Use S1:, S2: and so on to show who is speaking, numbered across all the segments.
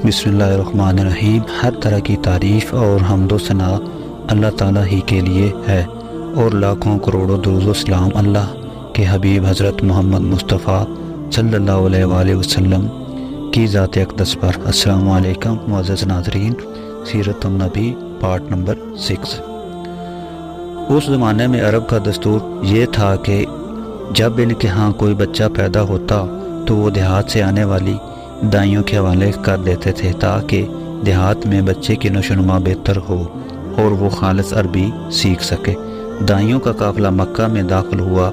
S1: बिस्मिल्लाहिर्रहमानिर्रहीम। हर तरह की तारीफ़ और हम्द व सना अल्लाह ताला ही के लिए है और लाखों करोड़ों दुरूद व सलाम अल्लाह के हबीब हज़रत मोहम्मद मुस्तफ़ा सल्लल्लाहु अलैहि वसल्लम की ज़ात अक़दस पर। अस्सलामु अलैकुम मुअज़्ज़ज़ नाज़रीन, सीरतुन नबी पार्ट नंबर 6। उस ज़माने में अरब का दस्तूर ये था कि जब इनके यहाँ कोई बच्चा पैदा होता तो वो देहात से आने वाली दाइयों के हवाले कर देते थे ताकि देहात में बच्चे की नशोनुमा बेहतर हो और वो खालिस अरबी सीख सके। दाइयों का काफ़िला मक्का में दाखिल हुआ।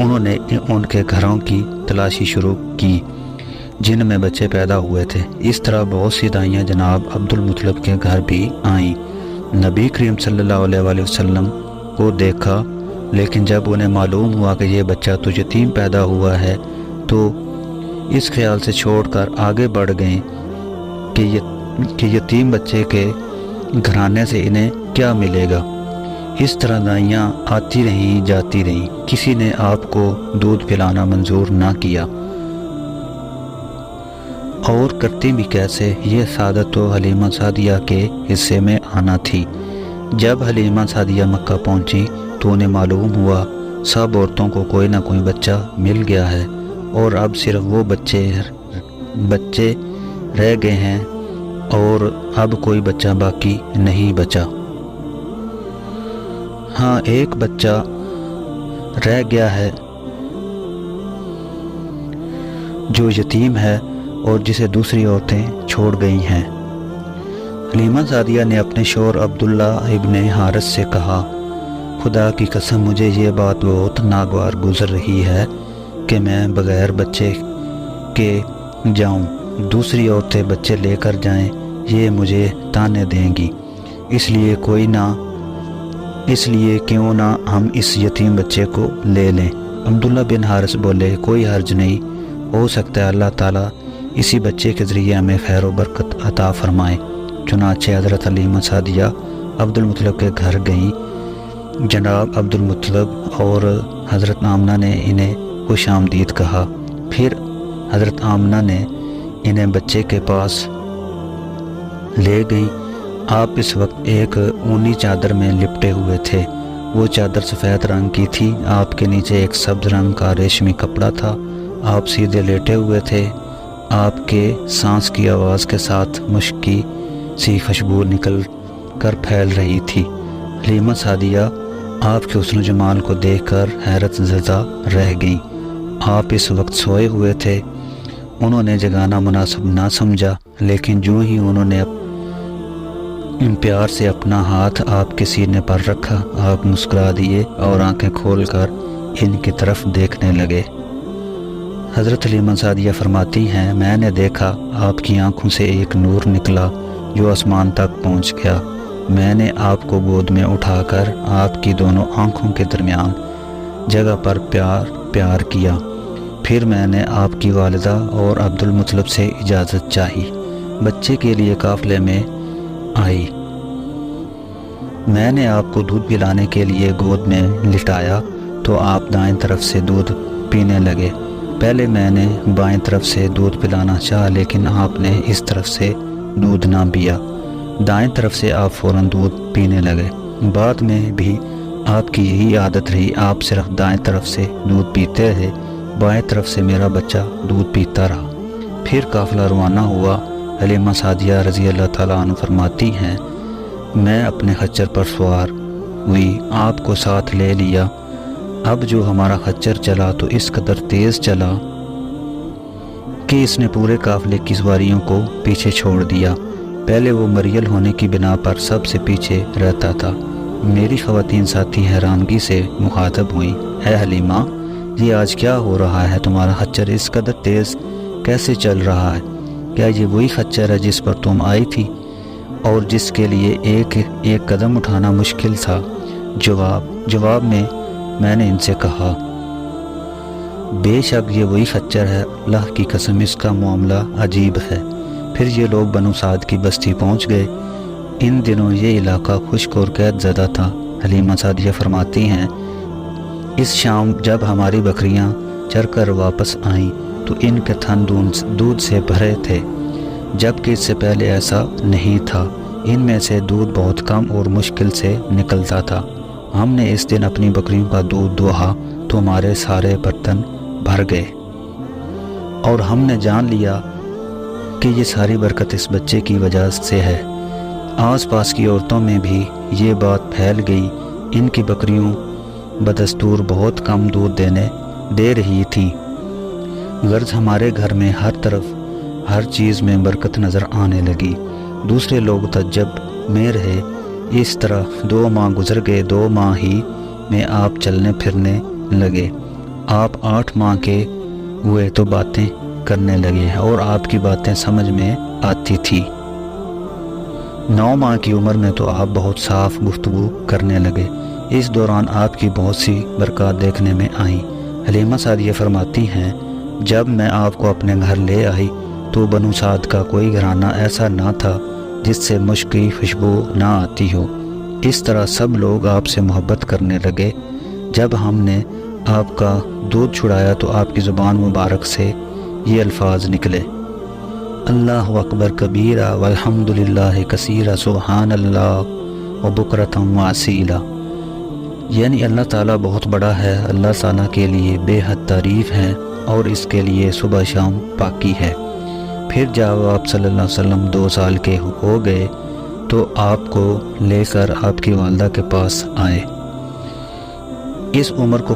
S1: उन्होंने उनके घरों की तलाशी शुरू की जिनमें बच्चे पैदा हुए थे। इस तरह बहुत सी दाइयाँ जनाब अब्दुल मुत्तलिब के घर भी आईं। नबी करीम सल्लल्लाहु अलैहि वसल्लम को देखा, लेकिन जब उन्हें मालूम हुआ कि ये बच्चा तो यतीम पैदा हुआ है तो इस ख्याल से छोड़कर आगे बढ़ गए कि यतीम बच्चे के घराने से इन्हें क्या मिलेगा। इस तरह दाइयाँ आती रहीं जाती रहीं, किसी ने आपको दूध पिलाना मंजूर ना किया। और करती भी कैसे, ये सादत तो हलीमा सादिया के हिस्से में आना थी। जब हलीमा सादिया मक्का पहुंची तो उन्हें मालूम हुआ सब औरतों को कोई ना कोई बच्चा मिल गया है और अब सिर्फ वो बच्चे रह गए हैं और अब कोई बच्चा बाकी नहीं बचा। हाँ, एक बच्चा रह गया है जो यतीम है और जिसे दूसरी औरतें छोड़ गई हैं। हलीमा सादिया ने अपने शौहर अब्दुल्ला इब्ने हारिस से कहा, खुदा की कसम मुझे ये बात बहुत नागवार गुजर रही है कि मैं बग़ैर बच्चे के जाऊं, दूसरी औरतें बच्चे लेकर जाएं, ये मुझे ताने देंगी। इसलिए क्यों ना हम इस यतीम बच्चे को ले लें। अब्दुल्ला बिन हारिस बोले, कोई हर्ज नहीं, हो सकता है अल्लाह ताला इसी बच्चे के ज़रिए हमें खैर व बरकत अता फरमाए। चुनांचे हज़रत हलीमा सादिया अब्दुल मुत्तलिब के घर गईं। जनाब अब्दुल मुत्तलिब और हज़रत आमना ने इन्हें खुश आमदीद कहा। फिर हज़रत आमना ने इन्हें बच्चे के पास ले गई। आप इस वक्त एक ऊनी चादर में लिपटे हुए थे। वो चादर सफ़ेद रंग की थी। आपके नीचे एक सब्ज़ रंग का रेशमी कपड़ा था। आप सीधे लेटे हुए थे। आपके सांस की आवाज़ के साथ मुश्की सी खुशबू निकल कर फैल रही थी। हलीमा सादिया आपके हुस्न जमाल को देखकर हैरत ज़दा रह गईं। आप इस वक्त सोए हुए थे। उन्होंने जगाना मुनासिब ना समझा, लेकिन जो ही उन्होंने प्यार से अपना हाथ आपके सीने पर रखा, आप मुस्कुरा दिए और आंखें खोलकर इनकी तरफ देखने लगे। हज़रत हलीमा सादिया फरमाती हैं, मैंने देखा आपकी आंखों से एक नूर निकला जो आसमान तक पहुंच गया। मैंने आपको गोद में उठाकर आपकी दोनों आंखों के दरमियान जगह पर प्यार किया। फिर मैंने आपकी वालिदा और अब्दुल मुत्तलिब से इजाज़त चाही। बच्चे के लिए काफ़िले में आई। मैंने आपको दूध पिलाने के लिए गोद में लिटाया तो आप दाएं तरफ से दूध पीने लगे। पहले मैंने बाएं तरफ से दूध पिलाना चाहा, लेकिन आपने इस तरफ से दूध ना पिया। दाएं तरफ से आप फ़ौरन दूध पीने लगे। बाद में भी आपकी यही आदत रही, आप सिर्फ दाएं तरफ से दूध पीते रहे, बाएं तरफ से मेरा बच्चा दूध पीता रहा। फिर काफ़िला रवाना हुआ। हलीमा सादिया रज़ी अल्लाह ताला अन्हा फरमाती हैं, मैं अपने खच्चर पर सवार हुई, आपको साथ ले लिया। अब जो हमारा खच्चर चला तो इस कदर तेज़ चला कि इसने पूरे काफ़िले की सवारियों को पीछे छोड़ दिया। पहले वो मरियल होने की बिना पर सबसे पीछे रहता था। मेरी ख़वातीन साथी हैरानगी से मुखातब हुई, है हलीमा, ये आज क्या हो रहा है? तुम्हारा खच्चर इस कदर तेज़ कैसे चल रहा है? क्या ये वही खच्चर है जिस पर तुम आई थी और जिसके लिए एक कदम उठाना मुश्किल था? जवाब में मैंने इनसे कहा, बेशक ये वही खच्चर है, अल्लाह की कसम इसका मामला अजीब है। फिर ये लोग बनु साद की बस्ती पहुंच गए। इन दिनों ये इलाका खुश्क और कैद ज़दा था। हलीमा सादिया फरमाती हैं, इस शाम जब हमारी बकरियां चरकर वापस आईं तो इनके थन दूध से भरे थे। جبکہ اس سے پہلے ایسا نہیں تھا۔ ان میں سے دودھ بہت کم اور مشکل سے نکلتا تھا۔ ہم نے اس دن اپنی بکریوں کا دودھ دوہا تو ہمارے سارے برتن بھر گئے، اور ہم نے جان لیا کہ یہ ساری برکت اس بچے کی وجہ سے ہے۔ آس پاس کی عورتوں میں بھی یہ بات پھیل گئی۔ ان کی بکریوں بدستور بہت کم دودھ دے رہی تھیں۔ غرض ہمارے گھر میں ہر طرف ہر چیز میں برکت نظر آنے لگی۔ دوسرے لوگ تعجب میں رہے۔ اس طرح 2 ماہ گزر گئے۔ 2 ماہ ہی میں آپ چلنے پھرنے لگے۔ آپ 8 ماہ کے ہوئے تو باتیں کرنے لگے اور آپ کی باتیں سمجھ میں آتی تھی۔ 9 ماہ کی عمر میں تو آپ بہت صاف گفتگو کرنے لگے۔ اس دوران آپ کی بہت سی برکات دیکھنے میں آئیں۔ حلیمہ سعدیہ فرماتی ہیں، جب میں آپ کو اپنے گھر لے آئی تو بنو سعد کا کوئی گھرانہ ایسا نہ تھا جس سے مشک کی خوشبو نہ آتی ہو۔ اس طرح سب لوگ آپ سے محبت کرنے لگے۔ جب ہم نے آپ کا دودھ چھڑایا تو آپ کی زبان مبارک سے یہ الفاظ نکلے، اللہ اکبر کبیرہ والحمد للہ کثیرہ سبحان اللہ وبکرۃ واسیلہ، یعنی اللہ تعالیٰ بہت بڑا ہے، اللہ تعالیٰ کے لیے بے حد تعریف ہے اور اس کے لیے صبح شام پاکی ہے۔ پھر جب آپ صلی اللہ علیہ وسلم 2 سال کے ہو گئے تو آپ کو لے کر آپ کی والدہ کے پاس آئے۔ اس عمر کو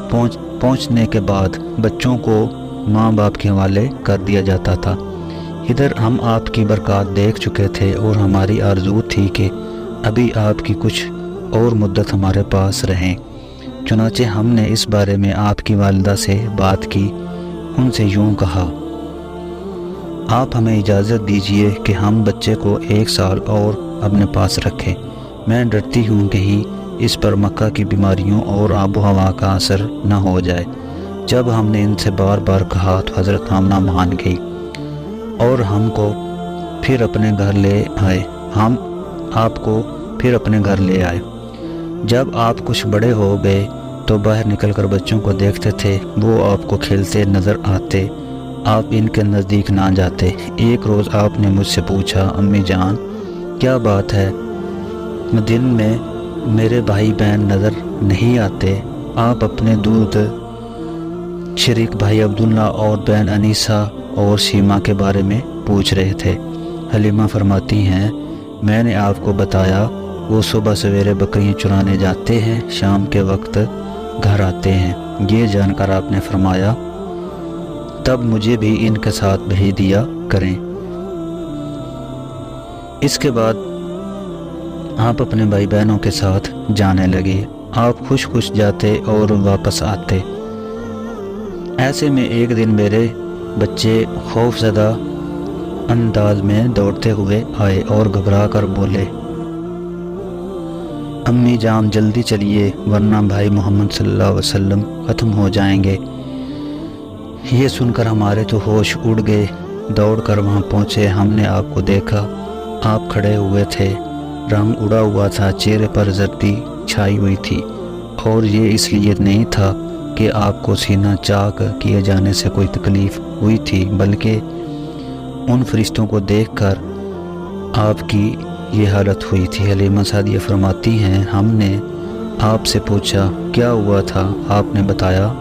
S1: پہنچنے کے بعد بچوں کو ماں باپ کے حوالے کر دیا جاتا تھا۔ ادھر ہم آپ کی برکات دیکھ چکے تھے اور ہماری آرزو تھی کہ ابھی آپ کی کچھ اور مدت ہمارے پاس رہیں۔ چنانچہ ہم نے اس بارے میں آپ کی والدہ سے بات کی۔ ان سے یوں کہا، آپ ہمیں اجازت دیجئے کہ ہم بچے کو 1 سال اور اپنے پاس رکھیں۔ میں ڈرتی ہوں کہیں اس پر مکہ کی بیماریوں اور آب و ہوا کا اثر نہ ہو جائے۔ جب ہم نے ان سے بار بار کہا تو حضرت آمنہ مان گئی اور ہم کو پھر اپنے گھر لے آئے۔ ہم آپ کو پھر اپنے گھر لے آئے۔ جب آپ کچھ بڑے ہو گئے تو باہر نکل کر بچوں کو دیکھتے تھے، وہ آپ کو کھیلتے نظر آتے، آپ ان کے نزدیک نہ جاتے۔ ایک روز آپ نے مجھ سے پوچھا، امی جان کیا بات ہے، دن میں میرے بھائی بہن نظر نہیں آتے؟ آپ اپنے دودھ شریک بھائی عبداللہ اور بہن انیسہ اور شیما کے بارے میں پوچھ رہے تھے۔ حلیمہ فرماتی ہیں، میں نے آپ کو بتایا وہ صبح سویرے بکریاں چرانے جاتے ہیں، شام کے وقت گھر آتے ہیں۔ یہ جان کر آپ نے فرمایا، تب مجھے بھی ان کے ساتھ بھیج دیا کریں۔ اس کے بعد آپ اپنے بھائی بہنوں کے ساتھ جانے لگے۔ آپ خوش خوش جاتے اور واپس آتے۔ ایسے میں ایک دن میرے بچے خوف زدہ انداز میں دوڑتے ہوئے آئے اور گھبرا کر بولے، امی جان جلدی چلیے ورنہ بھائی محمد صلی اللہ علیہ وسلم ختم ہو جائیں گے۔ یہ سن کر ہمارے تو ہوش اڑ گئے۔ دوڑ کر وہاں پہنچے، ہم نے آپ کو دیکھا، آپ کھڑے ہوئے تھے، رنگ اڑا ہوا تھا، چہرے پر زردی چھائی ہوئی تھی، اور یہ اس لیے نہیں تھا کہ آپ کو سینہ چاک کیے جانے سے کوئی تکلیف ہوئی تھی، بلکہ ان فرشتوں کو دیکھ کر آپ کی یہ حالت ہوئی تھی۔ حلیمہ سعدیہ فرماتی ہیں، ہم نے آپ سے پوچھا کیا ہوا تھا؟ آپ نے بتایا،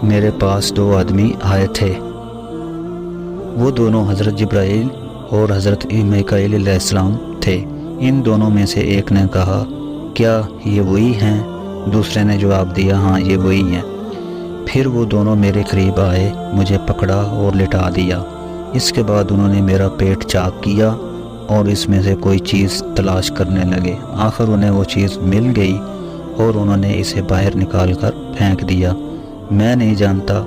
S1: میرے پاس 2 آدمی آئے تھے، وہ دونوں حضرت جبرائیل اور حضرت میکائیل علیہ السلام تھے۔ ان دونوں میں سے ایک نے کہا، کیا یہ وہی ہیں؟ دوسرے نے جواب دیا، ہاں یہ وہی ہیں۔ پھر وہ دونوں میرے قریب آئے، مجھے پکڑا اور لٹا دیا۔ اس کے بعد انہوں نے میرا پیٹ چاک کیا اور اس میں سے کوئی چیز تلاش کرنے لگے۔ آخر انہیں وہ چیز مل گئی اور انہوں نے اسے باہر نکال کر پھینک دیا۔ میں نہیں جانتا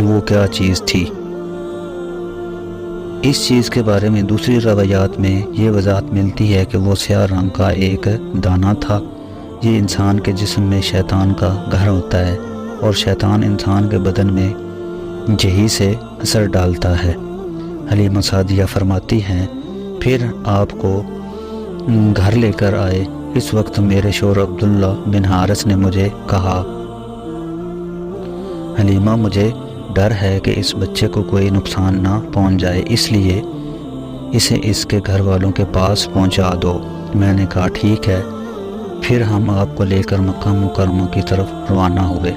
S1: وہ کیا چیز تھی۔ اس چیز کے بارے میں دوسری روایات میں یہ وضاحت ملتی ہے کہ وہ سیاہ رنگ کا ایک دانہ تھا۔ یہ انسان کے جسم میں شیطان کا گھر ہوتا ہے اور شیطان انسان کے بدن میں یہی سے اثر ڈالتا ہے۔ حلیمہ سعدیہ فرماتی ہیں، پھر آپ کو گھر لے کر آئے۔ اس وقت میرے شوہر عبداللہ بن حارث نے مجھے کہا، حلیمہ مجھے ڈر ہے کہ اس بچے کو کوئی نقصان نہ پہنچ جائے، اس لیے اسے اس کے گھر والوں کے پاس پہنچا دو۔ میں نے کہا ٹھیک ہے۔ پھر ہم آپ کو لے کر مکہ مکرمہ کی طرف روانہ ہوئے۔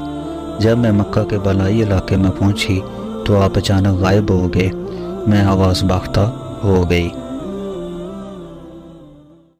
S1: جب میں مکہ کے بالائی علاقے میں پہنچی تو آپ اچانک غائب ہو گئے۔ میں حواس باختہ ہو گئی۔